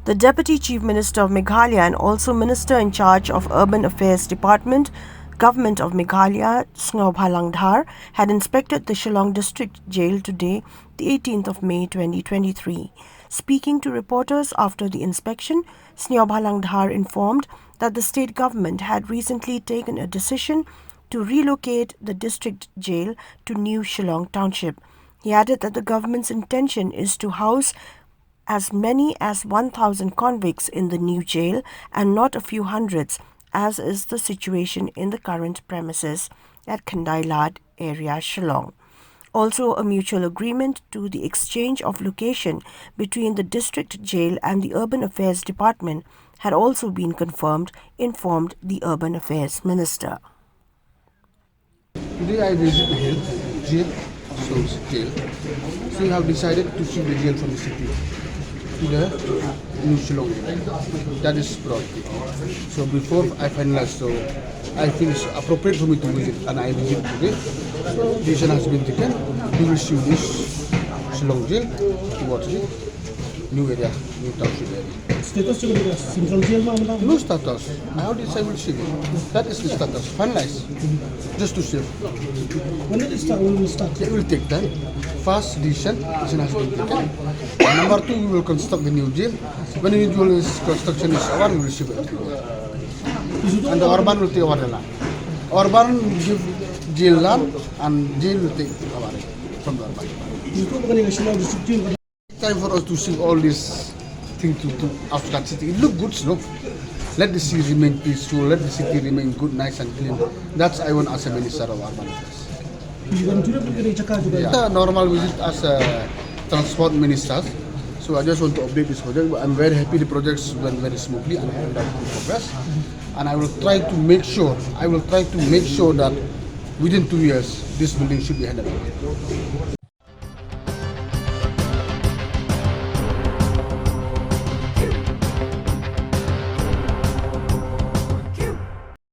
The Deputy Chief Minister of Meghalaya and also Minister in charge of Urban Affairs Department, Government of Meghalaya, Sniawbhalang Dhar, had inspected the Shillong District Jail today, the 18th of May 2023. Speaking to reporters after the inspection, Sniawbhalang Dhar informed that the state government had recently taken a decision to relocate the district jail to New Shillong Township. He added that the government's intention is to house as many as 1,000 convicts in the new jail and not a few hundreds, as is the situation in the current premises at Congestion area, Shillong. Also, a mutual agreement to the exchange of location between the district jail and the Urban Affairs Department had also been confirmed, informed the Urban Affairs Minister. Today I visit the jail, so we have decided to shift the jail from the city to the New Shillong. That is broad. So before I finalize, so I feel it's appropriate for me to visit, and I visit today. So decision has been taken. We will shift this Shillong jail towards the new area, new township area. Status juga tidak central jail mah menang. No status. I already say will shift it. That is the status. Finalize. Just to shift. When did it start? When will it start? It will take time. First decision has been taken. Number two, we will construct the new jail. When the new construction is over, we will shift it. And the urban will take over the land. Urban will give jail land, and jail will take over from the urban. Itu bukan yang Shillong District Jail. Time for us to shift all this thing to outskirt city. It look good, look. Let the city remain peaceful. Let the city remain good, nice and clean. That's I want as a minister of urban affairs. Yeah, normal visit as a transport minister. So I just want to update this project. I'm very happy the projects went very smoothly and I have progress. And I will try to make sure. that within 2 years this building should be handed over.